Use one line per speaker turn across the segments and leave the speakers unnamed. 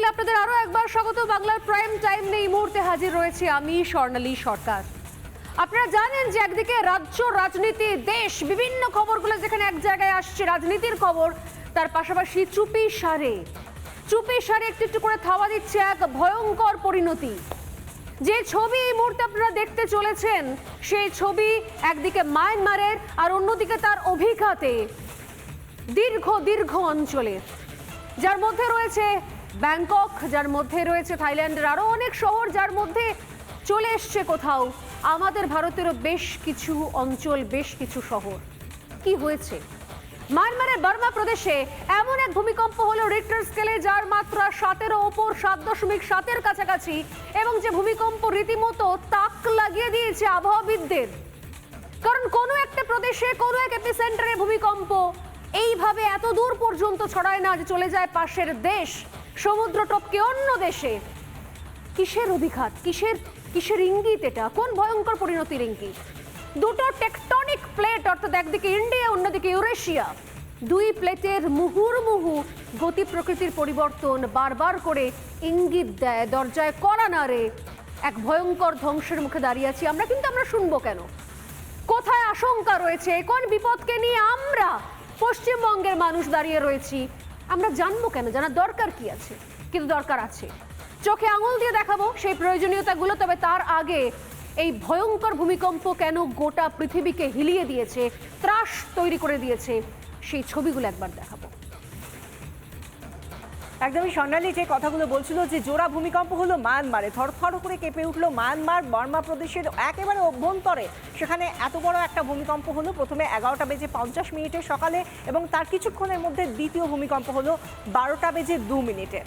বাংলা আপনাদের আরো একবার স্বাগত। বাংলার প্রাইম টাইম এই মুহূর্তে হাজির রয়েছে আমি স্বর্ণালী সরকার। আপনারা জানেন যে একদিকে রাজ্য রাজনীতি, দেশ, বিভিন্ন খবরগুলো যেখানে এক জায়গায় আসছে রাজনীতির খবর, তার পাশাপাশি চুপি সারে একটু একটু করে থাওয়া দিচ্ছে এক ভয়ঙ্কর পরিণতি। যে ছবি এই মুহূর্তে আপনারা দেখতে চলেছেন সেই ছবি একদিকে মায়ানমারের আর অন্যদিকে তার অভিঘাতে দীর্ঘ অঞ্চলের, যার মধ্যে রয়েছে ব্যাংকক, যার মধ্যে রয়েছে থাইল্যান্ডের আরো অনেক শহর, যার মধ্যে চলে এসছে কোথাও আমাদের ভারতেরও বেশ কিছু অঞ্চল, বেশ কিছু শহর। কি হয়েছে? মায়ানমারের বার্মা প্রদেশে এমন এক ভূমিকম্প হলো রিক্টার স্কেলে যার মাত্রা 7-এর ওপর, 7.7-এর কাছাকাছি, এবং যে ভূমিকম্প রীতিমতো তাক লাগিয়ে দিয়েছে আবহাওয়াবিদদের। কারণ কোনো একটা প্রদেশে কোনো এক এপিসেন্টারে ভূমিকম্প এইভাবে এত দূর পর্যন্ত ছড়ায় না যে চলে যায় পাশের দেশ, সমুদ্র টপকে অন্য দেশে। কিসের অভিঘাত, কিসের ইঙ্গিত এটা? কোন ভয়ঙ্কর পরিণতির ইঙ্গিত? দুটো টেকটনিক প্লেট, অর্থাৎ একদিকে ইন্ডিয়া অন্যদিকে ইউরেশিয়া, দুই প্লেটের মুহুর্মুহু গতি প্রকৃতির পরিবর্তন বারবার করে ইঙ্গিত দেয় দরজায় কড়া নাড়ে এক ভয়ঙ্কর ধ্বংসের মুখে দাঁড়িয়ে আছি আমরা। কিন্তু আমরা শুনবো কেন? কোথায় আশঙ্কা রয়েছে? কোন বিপদকে নিয়ে আমরা পশ্চিমবঙ্গের মানুষ দাঁড়িয়ে রয়েছি? আমরা জানবো কেন? জানার দরকার কি আছে? কিন্তু দরকার আছে। চোখে আঙুল দিয়ে দেখাবো সেই প্রয়োজনীয়তাগুলো। তবে তার আগে এই ভয়ঙ্কর ভূমিকম্প কেন গোটা পৃথিবীকে হিলিয়ে দিয়েছে, ত্রাস তৈরি করে দিয়েছে, সেই ছবিগুলো একবার দেখাবো।
একদমই স্বর্ণালী যে কথাগুলো বলছিল যে জোড়া ভূমিকম্প হলো মায়ানমারে, থরথর করে কেঁপে উঠলো মায়ানমার বার্মা প্রদেশের একেবারে অভ্যন্তরে। সেখানে এত বড় একটা ভূমিকম্প হলো প্রথমে 11:50 সকালে, এবং তার কিছুক্ষণের মধ্যে দ্বিতীয় ভূমিকম্প হলো 12:02।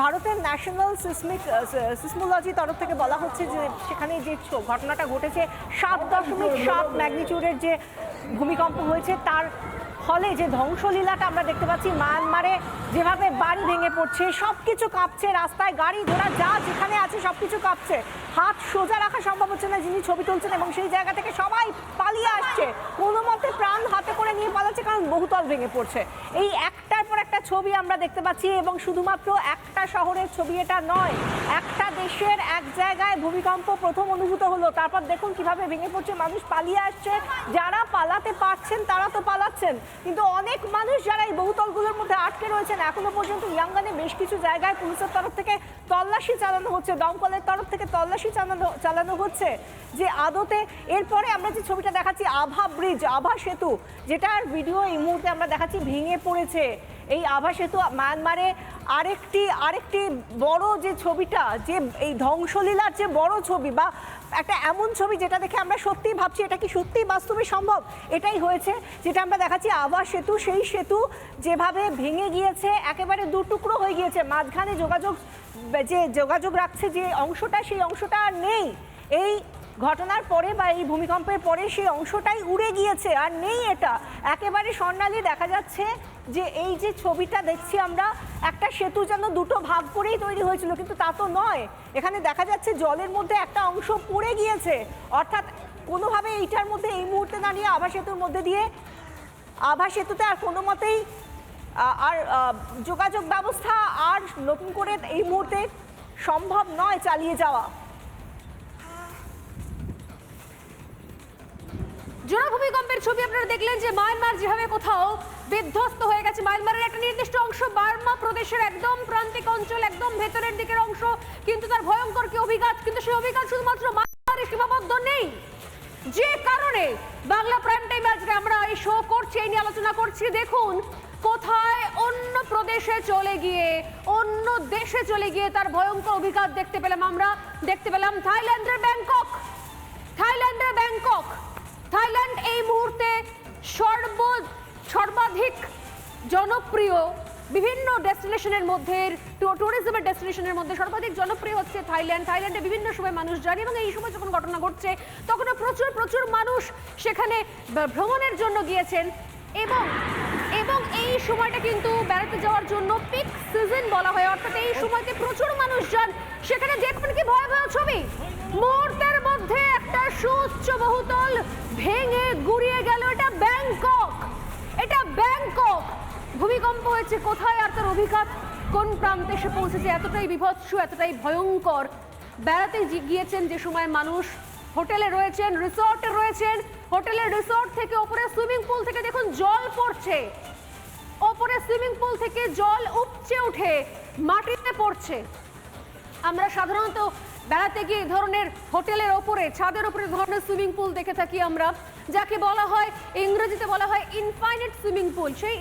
ভারতের ন্যাশনাল সিসমোলজি তরফ থেকে বলা হচ্ছে যে সেখানে যে ঘটনাটা ঘটেছে 7.7 ম্যাগনিটিউডের যে ভূমিকম্প হয়েছে, তার ফলে যে ধ্বংসলীলাটা আমরা দেখতে পাচ্ছি মায়ানমারে, যেভাবে বাড়ি ভেঙে পড়ছে, সবকিছু কাঁপছে, রাস্তায় গাড়ি ঘোড়া যা যেখানে আছে সবকিছু কাঁপছে, হাত সোজা রাখা সম্ভব হচ্ছে না যিনি ছবি তুলছেন, এবং সেই জায়গা থেকে সবাই পালিয়ে আসছে, কোনো মতে প্রাণ হাতে করে নিয়ে পালাচ্ছে, কারণ বহুতল ভেঙে পড়ছে। এই একটার পর একটা ছবি আমরা দেখতে পাচ্ছি, এবং শুধুমাত্র একটা শহরের ছবি এটা নয়, একটা দেশের এক জায়গায় ভূমিকম্প প্রথম অনুভূত হলো, তারপর দেখুন কিভাবে ভেঙে পড়ছে, মানুষ পালিয়ে আসছে, যারা পালাতে পারছেন তারা তো পালাচ্ছেন, কিন্তু অনেক মানুষ যারা এই বহুতলগুলোর মধ্যে আটকে রয়েছেন এখনো পর্যন্ত ইয়াঙ্গানে বেশ কিছু জায়গায় পুলিশের তরফ থেকে তল্লাশি চালানো হচ্ছে, দমকলের তরফ থেকে তল্লাশি চালানো হচ্ছে যে আদতে। এরপরে আমরা যে ছবিটা দেখাচ্ছি আভা ব্রিজ, আভা সেতু, যেটার ভিডিও এই মুহূর্তে আমরা দেখাচ্ছি, ভেঙে পড়েছে। এই আভা সেতু মায়ানমারে আরেকটি বড় যে ছবিটা, যে এই ধ্বংসলীলার যে বড় ছবি, বা একটা এমন ছবি যেটা দেখে আমরা সত্যিই ভাবছি এটা কি সত্যিই বাস্তবে সম্ভব, এটাই হয়েছে যেটা আমরা দেখাচ্ছি আভা সেতু। সেই সেতু যেভাবে ভেঙে গিয়েছে, একেবারে দুটুকরো হয়ে গিয়েছে, মাঝখানে যোগাযোগ রাখছে যে অংশটা, সেই অংশটা আর নেই। এই ঘটনার পরে বা এই ভূমিকম্পের পরে সেই অংশটাই উড়ে গিয়েছে, আর নেই এটা। একেবারে স্বর্ণালী দেখা যাচ্ছে যে এই যে ছবিটা দেখছি আমরা, একটা সেতু যেন দুটো ভাগ করেই তৈরি হয়েছিল, কিন্তু তা তো নয়। এখানে দেখা যাচ্ছে জলের মধ্যে একটা অংশ পড়ে গিয়েছে, অর্থাৎ কোনোভাবে এইটার মধ্যে এই মুহূর্তে দাঁড়িয়ে আভা সেতুর মধ্যে দিয়ে, আভা সেতুতে আর কোনো মতেই আর যোগাযোগ ব্যবস্থা আর নতুন করে এই মুহূর্তে সম্ভব নয় চালিয়ে যাওয়া।
জোড়া ভূমিকম্পের ছবি আপনারা দেখলেন যে মায়ানমার যেভাবে কোথাও বিধ্বস্ত হয়ে গেছে। মায়ানমারের একটা নির্দিষ্ট অংশ বার্মা প্রদেশের একদম প্রান্তিক অঞ্চল, একদম ভেতরের দিকের অংশ, কিন্তু তার ভয়ঙ্কর কি অভিঘাত। কিন্তু সেই অভিঘাত শুধুমাত্র মায়ানমারে সীমাবদ্ধ নেই, যে কারণে বাংলা প্রাইম টাইমে আজকে আমরা এই শো করছি, এই নিয়ে আলোচনা করছি। দেখুন কোথায় অন্য প্রদেশে চলে গিয়ে, অন্য দেশে চলে গিয়ে তার ভয়ঙ্কর অভিঘাত দেখতে পেলাম আমরা। দেখতে পেলাম থাইল্যান্ডের ব্যাংকক। থাইল্যান্ড এই মুহূর্তে সর্বাধিক জনপ্রিয় বিভিন্ন ডেস্টিনেশনের মধ্যে, ট্যুরিজমের ডেস্টিনেশনের মধ্যে সর্বাধিক জনপ্রিয় হচ্ছে থাইল্যান্ড। থাইল্যান্ডে বিভিন্ন সময় মানুষ যান, এবং এই সময় যখন ঘটনা ঘটছে তখনও প্রচুর মানুষ সেখানে ভ্রমণের জন্য গিয়েছেন, এবং এই সময়টা কিন্তু বেড়াতে যাওয়ার জন্য পিক সিজন বলা হয়, অর্থাৎ এই সময়তে প্রচুর মানুষ যান সেখানে। দেখবেন কি ভয়াবহ ছবি, মুহূর্তের মধ্যে একটা সুউচ্চ বহুতল ভেঙে গুড়িয়ে গেল। এটা ব্যাংকক। ভূমিকম্প হয়েছে কোথায় আর তার অভিঘাত কোন প্রান্তে এসে পৌঁছেছে, এতটাই বিভৎস, এতটাই ভয়ঙ্কর। বেড়াতে গিয়েছেন যে সময় মানুষ, হোটেলে রয়েছেন, রিসর্টে রয়েছেন, হোটেলের রিসর্ট থেকে ওপরে সুইমিং পুল থেকে দেখুন জল পড়ছে, ওপরে সুইমিং পুল থেকে জল উপচে উঠে মাটিতে পড়ছে। আমরা সাধারণত বেড়াতে গিয়ে এই ধরনের হোটেলের ওপরে, ছাদের ওপরে ধরনের সুইমিং পুল দেখে থাকি আমরা, যাকে বলা হয়, ইংরেজিতে বলা হয় ইনফাইনাইট সুইমিং পুল। সেই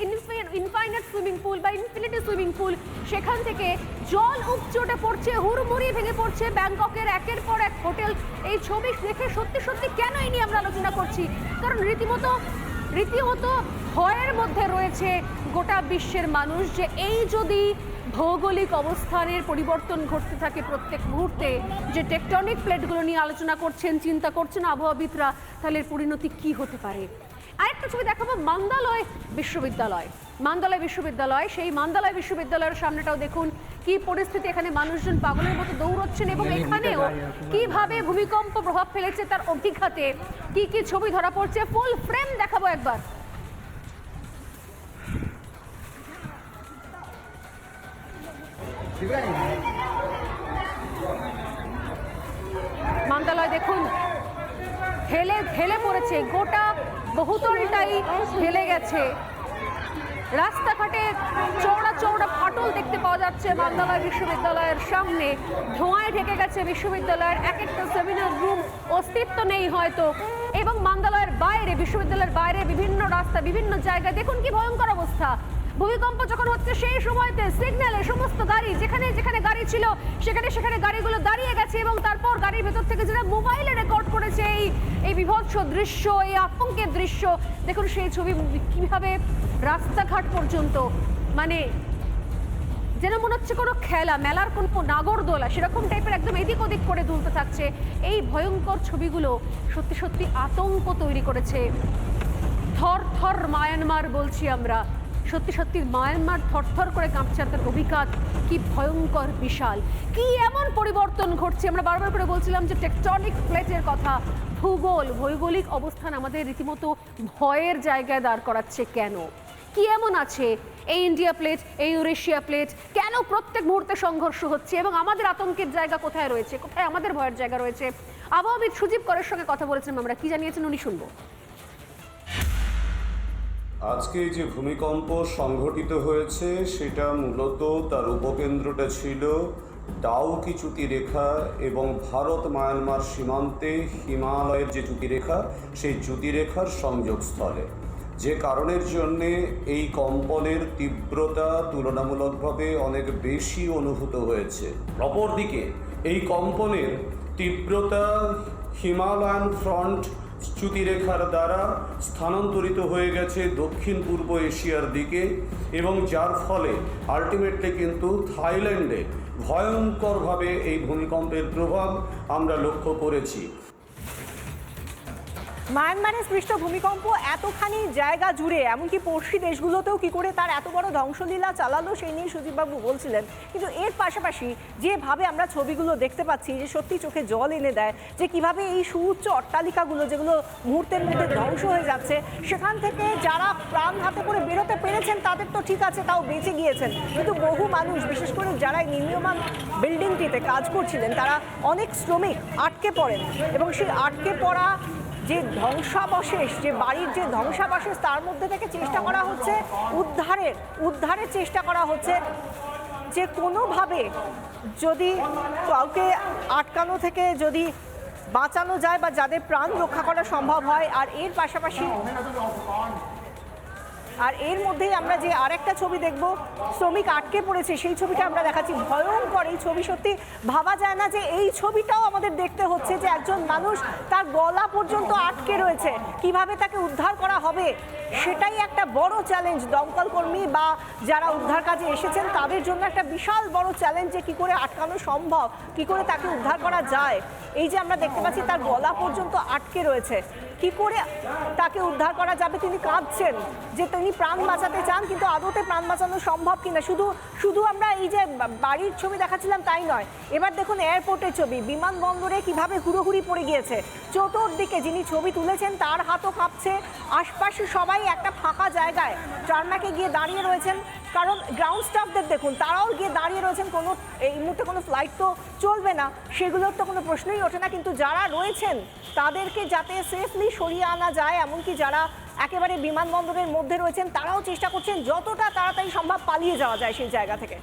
ইনফাইনাইট সুইমিং পুল বা ইনফিনিটি সুইমিং পুল, সেখান থেকে জল উপচে উঠে পড়ছে, হুড়মুড়ি ভেঙে পড়ছে ব্যাংককের একের পর এক হোটেল। এই ছবি দেখে সত্যি সত্যি কেন এই নিয়ে আমরা আলোচনা করছি, কারণ রীতিমতো ভয়ের মধ্যে রয়েছে গোটা বিশ্বের মানুষ যে এই যদি ভৌগোলিক অবস্থানের পরিবর্তন ঘটতে থাকে প্রত্যেক মুহূর্তে, যে টেকটনিক প্লেটগুলো নিয়ে আলোচনা করছেন, চিন্তা করছেন আবহাওয়াবিদরা, তাহলে এর পরিণতি কি হতে পারে। আরেকটা ছবি দেখাবো, মান্দালয় বিশ্ববিদ্যালয়। সেই মান্দালয় বিশ্ববিদ্যালয়ের সামনেটাও দেখুন কি পরিস্থিতি, এখানে মানুষজন পাগলের মতো দৌড়চ্ছেন এবং এখানেও কিভাবে ভূমিকম্প প্রভাব ফেলেছে তার অভিঘাতে কি কি ছবি ধরা পড়ছে, ফুল ফ্রেম দেখাবো একবার। মান্দালয় দেখুন হেলে পড়েছে, গোটা বহুতলটাই হেলে গেছে। রাস্তাঘাটে চৌড়া চৌড়া ফাটল দেখতে পাওয়া যাচ্ছে মান্দালয় বিশ্ববিদ্যালয়ের সামনে। ধোঁয়ায় ঢেকে গেছে বিশ্ববিদ্যালয়ের এক একটা সেমিনার রুম, অস্তিত্ব নেই হয়তো। এবং মান্দালয়ের বাইরে, বিশ্ববিদ্যালয়ের বাইরে বিভিন্ন রাস্তা, বিভিন্ন জায়গায় দেখুন কি ভয়ঙ্কর অবস্থা। ভূমিকম্প যখন হচ্ছে সেই সময়তে সিগন্যালে সমস্ত গাড়ি, যেখানে যেখানে গাড়ি ছিল সেখানে গাড়িগুলো দাঁড়িয়ে গেছে এবং তারপর গাড়ির ভেতর থেকে যারা মোবাইলে রেকর্ড করেছে এই বিভৎস দৃশ্য, এই আতঙ্কের দৃশ্য, দেখুন সেই ছবি কিভাবে রাস্তাঘাট পর্যন্ত, মানে যেন মনে হচ্ছে কোনো খেলা, মেলার কোনো নাগরদোলা সেরকম টাইপের একদম এদিক ওদিক করে দুলতে থাকছে। এই ভয়ঙ্কর ছবিগুলো সত্যি সত্যি আতঙ্ক তৈরি করেছে। থরথর মায়ানমার বলছি আমরা, সত্যি সত্যি মায়ানমার থরথর করে কাঁপছে। তার অভিঘাত কি ভয়ঙ্কর, বিশাল, কি এমন পরিবর্তন ঘটছে। আমরা বারবার করে বলছিলাম যে টেকটনিক প্লেটের কথা, ভৌগোলিক অবস্থান আমাদের রীতিমতো ভয়ের জায়গায় দাঁড় করাচ্ছে। কেন, কি এমন আছে এই ইন্ডিয়া প্লেট, এই ইউরেশিয়া প্লেট, কেন প্রত্যেক মুহূর্তে সংঘর্ষ হচ্ছে এবং আমাদের আতঙ্কের জায়গা কোথায় রয়েছে, কোথায় আমাদের ভয়ের জায়গা রয়েছে। আবহাওয়াবিদ সুজীব করের সঙ্গে কথা বলেছিলাম আমরা, কি জানিয়েছেন উনি শুনবো।
আজকে যে ভূমিকম্প সংঘটিত হয়েছে সেটা মূলত তার উপকেন্দ্রটা ছিল ডাউকি চ্যুতিরেখা এবং ভারত মায়ানমার সীমান্তে হিমালয়ের যে চ্যুতিরেখা, সেই চ্যুতিরেখার সংযোগস্থলে, যে কারণের জন্যে এই কম্পনের তীব্রতা তুলনামূলকভাবে অনেক বেশি অনুভূত হয়েছে। অপরদিকে এই কম্পনের তীব্রতা হিমালয়ান ফ্রন্ট চ্যুতিরেখার দ্বারা স্থানান্তরিত হয়ে গেছে দক্ষিণ পূর্ব এশিয়ার দিকে এবং যার ফলে আলটিমেটলি কিন্তু থাইল্যান্ডে ভয়ঙ্করভাবে এই ভূমিকম্পের প্রভাব আমরা লক্ষ্য করেছি।
মায়ানমারের সৃষ্ট ভূমিকম্প এতখানি জায়গা জুড়ে, এমনকি পড়শি দেশগুলোতেও কি করে তার এত বড় ধ্বংসলীলা চালালো সেই নিয়ে সুদীপবাবু বলছিলেন। কিন্তু এর পাশাপাশি যেভাবে আমরা ছবিগুলো দেখতে পাচ্ছি, যে সত্যি চোখে জল এনে দেয়, যে কিভাবে এই সুউচ্চ অট্টালিকাগুলো যেগুলো মুহূর্তের মধ্যে ধ্বংস হয়ে যাচ্ছে, সেখান থেকে যারা প্রাণ হাতে করে বেরোতে পেরেছেন তাদের তো ঠিক আছে, তাও বেঁচে গিয়েছেন, কিন্তু বহু মানুষ, বিশেষ করে যারা নির্মীয়মান বিল্ডিংটিতে কাজ করছিলেন, তারা অনেক শ্রমিক আটকে পড়েন এবং সেই আটকে পড়া যে ধ্বংসাবশেষ, যে বাড়ির যে ধ্বংসাবশেষ, তার মধ্যে থেকে চেষ্টা করা হচ্ছে উদ্ধারের চেষ্টা করা হচ্ছে, যে কোনোভাবে যদি কাউকে আটকানো থেকে যদি বাঁচানো যায় বা যাদের প্রাণ রক্ষা করা সম্ভব হয়। আর এর পাশাপাশি আর এর মধ্যেই আমরা যে আরেকটা ছবি দেখব, শ্রমিক আটকে পড়েছে, সেই ছবিটা আমরা দেখাচ্ছি। ভয়ঙ্কর এই ছবি, সত্যি ভাবা যায় না যে এই ছবিটাও আমাদের দেখতে হচ্ছে, যে একজন মানুষ তার গলা পর্যন্ত আটকে রয়েছে, কিভাবে তাকে উদ্ধার করা হবে সেটাই একটা বড় চ্যালেঞ্জ। দমকল কর্মী বা যারা উদ্ধার কাজে এসেছেন তাদের জন্য একটা বিশাল বড় চ্যালেঞ্জ, যে কী করে আটকানো সম্ভব, কী করে তাকে উদ্ধার করা যায়। এই যে আমরা দেখতে পাচ্ছি তার গলা পর্যন্ত আটকে রয়েছে, কি করে তাকে উদ্ধার করা যাবে। তিনি কাঁদছেন যে তিনি প্রাণ বাঁচাতে চান, কিন্তু আদতে প্রাণ বাঁচানো সম্ভব কিনা। শুধু আমরা এই যে বাড়ির ছবি দেখাচ্ছিলাম তাই নয়, এবার দেখুন এয়ারপোর্টের ছবি, বিমানবন্দরে কিভাবে হুড়োহুড়ি পড়ে গিয়েছে। চতুর্দিকে যিনি ছবি তুলেছেন তার হাতও কাঁপছে, আশপাশে সবাই একটা ফাঁকা জায়গায় টার্মাকে গিয়ে দাঁড়িয়ে রয়েছেন, কারণ গ্রাউন্ড স্টাফদের দেখুন, তারাও গিয়ে দাঁড়িয়ে রয়েছেন, কোনো এই মুহূর্তে কোনো ফ্লাইট তো চলবে না, সেগুলোর তো কোনো প্রশ্নই ওঠে না। কিন্তু যারা রয়েছেন তাদেরকে যাতে সেফলি সরিয়ে আনা যায়, এমনকি যারা একেবারে বিমানবন্দরের মধ্যে রয়েছেন তারাও চেষ্টা করছেন যতটা তাড়াতাড়ি সম্ভব পালিয়ে যাওয়া যায় সেই জায়গা থেকে।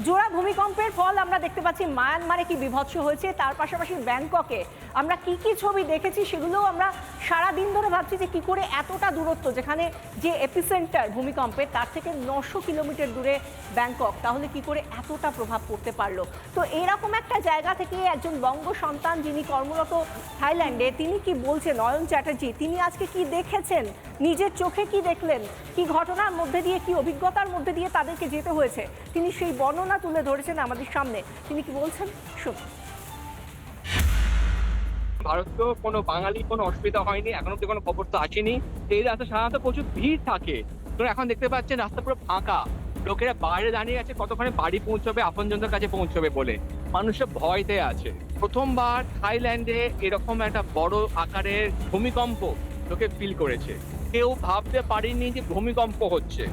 জোড়া ভূমিকম্পের ফল আমরা দেখতে পাচ্ছি মায়ানমারে কি বিভৎস হয়েছে, তার পাশাপাশি ব্যাংককে আমরা কি কি ছবি দেখেছি সেগুলোও আমরা সারা দিন ধরে ভাবছি যে কি করে এতটা দূরত্ব, যেখানে যে এপিসেন্টার ভূমিকম্পের তার থেকে 900 কিলোমিটার দূরে ব্যাংকক, তাহলে কি করে এতটা প্রভাব পড়তে পারলো। তো এরকম একটা জায়গা থেকে একজন বঙ্গ সন্তান যিনি কর্মরত থাইল্যান্ডে, তিনি কি বলছেন, নয়ন চ্যাটার্জি, তিনি আজকে কি দেখেছেন, নিজের চোখে কি দেখলেন, কি ঘটনার মধ্যে দিয়ে, কি অভিজ্ঞতার মধ্যে দিয়ে তাদেরকে যেতে হয়েছে, তিনি সেই বর্ণনা তুলে ধরেছেন আমাদের সামনে। তিনি কি বলছেন শুনুন।
ভারত তো কোনো বাঙালি কোনো অসুবিধা হয়নি, এখন অব্দি কোনো খবর তো আসেনি। এই রাস্তা সাধারণত প্রচুর ভিড় থাকে, তো এখন দেখতে পাচ্ছেন রাস্তা পুরো ফাঁকা, লোকেরা বাইরে দাঁড়িয়ে আছে কতক্ষণে বাড়ি পৌঁছবে, আপনজনদের কাছে পৌঁছবে বলে, মানুষের ভয়তে আছে। প্রথমবার থাইল্যান্ডে এরকম একটা বড় আকারের ভূমিকম্প লোকে ফিল করেছে। কেউ ভাবতে পারেনি যে ভূমিকম্প হচ্ছে,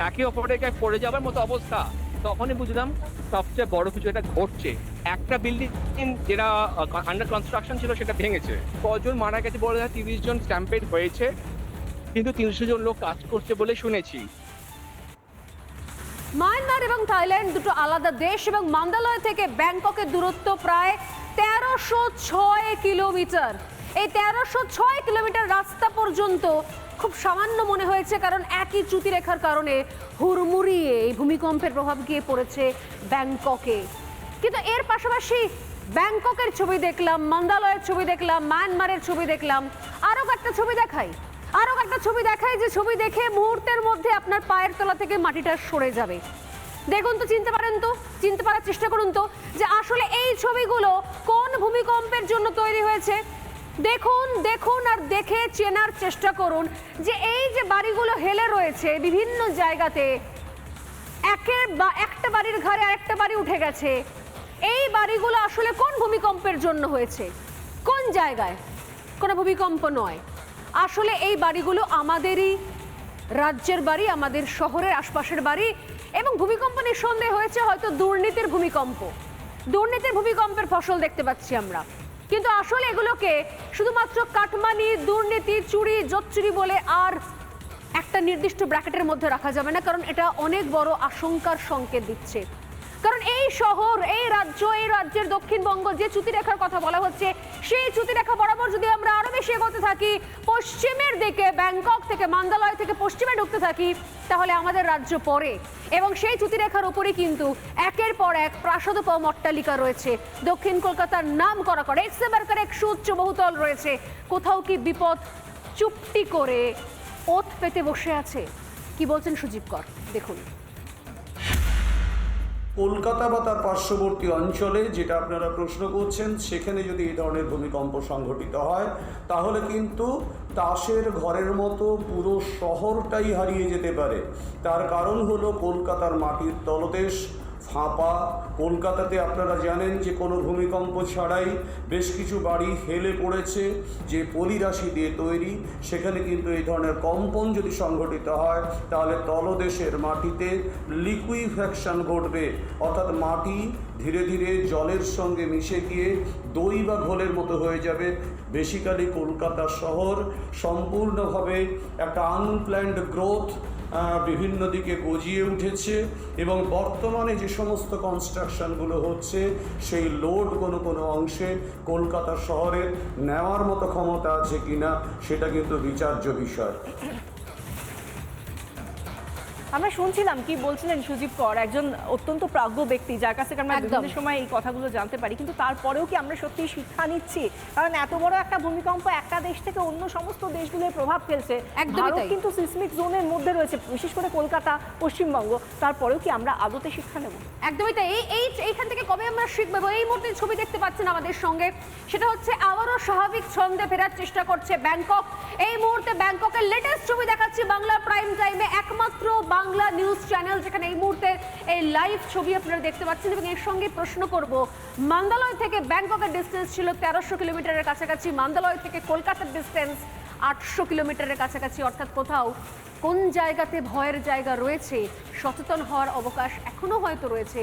একে অপরের গায়ে পড়ে যাবার মতো অবস্থা। তখনই বুঝলাম সবচেয়ে বড় কিছু একটা ঘটছে। একটা বিল্ডিং যেটা আন্ডার কনস্ট্রাকশন ছিল সেটা ভেঙেছে, কজন মারা গেছে বলে 30 জন স্ট্যাম্পেড হয়েছে, কিন্তু 300 জন লোক কাজ করছে বলে শুনেছি।
মায়ানমার এবং থাইল্যান্ড দুটো আলাদা দেশ এবং মান্দালয় থেকে ব্যাংককের দূরত্ব প্রায় 1306 কিলোমিটার। এই 1306 কিলোমিটার রাস্তা পর্যন্ত খুব সামান্য মনে হয়েছে, কারণ একই চ্যুতিরেখার কারণে হুড়মুড়িয়ে এই ভূমিকম্পের প্রভাব গিয়ে পড়েছে ব্যাংককে। কিন্তু এর পাশাপাশি ব্যাংককের ছবি দেখলাম, মান্দালয়ের ছবি দেখলাম, মায়ানমারের ছবি দেখলাম, আরও একটা ছবি দেখাই, যে ছবি দেখে মুহূর্তের মধ্যে আপনার পায়ের তলা থেকে মাটিটা সরে যাবে। দেখুন তো, চিনতে পারার চেষ্টা করুন তো যে আসলে এই ছবিগুলো কোন ভূমিকম্পের জন্য তৈরি হয়েছে। দেখুন আর দেখে চেনার চেষ্টা করুন যে এই যে বাড়িগুলো হেলে রয়েছে বিভিন্ন জায়গাতে, একটা বাড়ির ঘরে আরেকটা বাড়ি উঠে গেছে। এই বাড়িগুলো আসলে কোন ভূমিকম্পের জন্য হয়েছে, কোন জায়গায়? কোনো ভূমিকম্প নয়, আসলে এই বাড়িগুলো আমাদেরই রাজ্যের বাড়ি, আমাদের শহরের আশপাশের বাড়ি, এবং ভূমিকম্প নিঃসন্দেহ হয়েছে হয়তো দুর্নীতির ভূমিকম্পের ফসল দেখতে পাচ্ছি আমরা। কিন্তু আসলে এগুলোকে শুধুমাত্র কাটমানি, দুর্নীতি, চুরি, জোচ্চুরি বলে আর একটা নির্দিষ্ট ব্র্যাকেটের মধ্যে রাখা যাবে না, কারণ এটা অনেক বড় আশঙ্কার সংকেত দিচ্ছে। কারণ এই শহর, এই রাজ্যের দক্ষিণবঙ্গ যে চ্যুতিরেখার কথা বলা হচ্ছে, সেই চ্যুতিরেখা বরাবর যদি আমরা আরো বেশি এগোতে থাকি, পশ্চিমের দিকে ব্যাংকক থেকে, মান্দালয় থেকে পশ্চিমে ঢুকতে থাকি, তাহলে আমাদের রাজ্য পড়ে। এবং সেই চ্যুতিরেখার উপরে কিন্তু একের পর এক প্রাসাদোপম অট্টালিকা রয়েছে, দক্ষিণ কলকাতার নাম করা এক সুউচ্চ বহুতল রয়েছে। কোথাও কি বিপদ চুপটি করে ওত পেতে বসে আছে? কি বলছেন সুজিব কর, দেখুন।
কলকাতা বা তার পার্শ্ববর্তী অঞ্চলে যেটা আপনারা প্রশ্ন করছেন, সেখানে যদি এই ধরনের ভূমিকম্প সংঘটিত হয় তাহলে কিন্তু তাসের ঘরের মতো পুরো শহরটাই হারিয়ে যেতে পারে। তার কারণ হলো কলকাতার মাটির তলদেশ ফাঁপা। কলকাতাতে আপনারা জানেন যে কোনো ভূমিকম্প ছাড়াই বেশ কিছু বাড়ি হেলে পড়েছে, যে পলিরাশি দিয়ে তৈরি। সেখানে কিন্তু এই ধরনের কম্পন যদি সংঘটিত হয় তাহলে তলদেশের মাটিতে লিকুইফ্যাকশন ঘটবে, অর্থাৎ মাটি ধীরে ধীরে জলের সঙ্গে মিশে গিয়ে দই বা ঘোলের মতো হয়ে যাবে। বেসিক্যালি কলকাতা শহর সম্পূর্ণভাবে একটা আনপ্ল্যান্ড গ্রোথ বিভিন্ন দিকে গজিয়ে উঠেছে, এবং বর্তমানে যে সমস্ত কনস্ট্রাকশনগুলো হচ্ছে সেই লোড কোনো অংশে কলকাতা শহরের নেওয়ার মতো ক্ষমতা আছে কিনা সেটা কিন্তু বিচার্য বিষয়।
আমরা শুনছিলাম কি বলছিলেন সুজীব কর, একজন অত্যন্ত প্রাজ্ঞ ব্যক্তি যার কাছ থেকে আমরা
একদম।
বিভিন্ন সময় এই কথাগুলো জানতে পারি, কিন্তু তারপরেও কি আমরা সত্যি শিক্ষা নিচ্ছি? কারণ এত বড় একটা ভূমিকম্প একটা দেশ থেকে অন্য সমস্ত দেশগুলোয় প্রভাব ফেলছে।
একদমই
ভারত
তাই।
কিন্তু সিসমিক জোনের মধ্যে রয়েছে, বিশেষ করে কলকাতা, পশ্চিমবঙ্গ। তারপরেও কি আমরা আদতে শিক্ষা নেব?
একদমই তাই। এইখান থেকে কবে আমরা শিখবো? এই মুহূর্তে ছবি দেখতে পাচ্ছেন আমাদের সঙ্গে, সেটা হচ্ছে আবারও স্বাভাবিক ছন্দে ফেরার চেষ্টা করছে ব্যাংকক। এই মুহূর্তে ব্যাংককের লেটেস্ট ছবি দেখাচ্ছি বাংলা প্রাইম টাইমে, একমাত্র বাংলা নিউজ চ্যানেল যেখানে এই মুহূর্তে এই লাইভ ছবি আপনারা দেখতে পাচ্ছেন। এবং এর সঙ্গে প্রশ্ন করব, মান্দালয় থেকে ব্যাংককের ডিস্টেন্স ছিল 1300 কিলোমিটারের কাছাকাছি, মান্দালয় থেকে কলকাতার ডিস্টেন্স 800 কিলোমিটারের কাছাকাছি। অর্থাৎ কোথাও কোন জায়গাতে ভয়ের জায়গা রয়েছে, সচেতন হওয়ার অবকাশ এখনো হয়তো রয়েছে,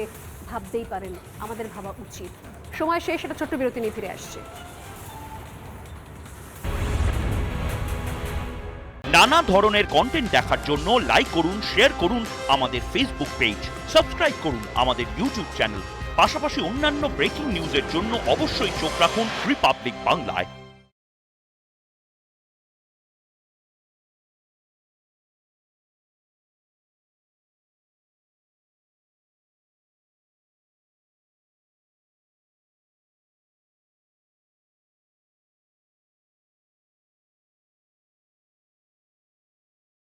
ভাবতেই পারেন, আমাদের ভাবা উচিত। সময় শেষ, এটা ছোট্ট বিরতি নিয়ে ফিরে আসছে।
নানা ধরনের কন্টেন্ট দেখার জন্য লাইক করুন, শেয়ার করুন আমাদের ফেসবুক পেজ, সাবস্ক্রাইব করুন আমাদের ইউটিউব চ্যানেল। পাশাপাশি অন্যান্য ব্রেকিং নিউজের জন্য অবশ্যই চোখ রাখুন রিপাবলিক বাংলায়।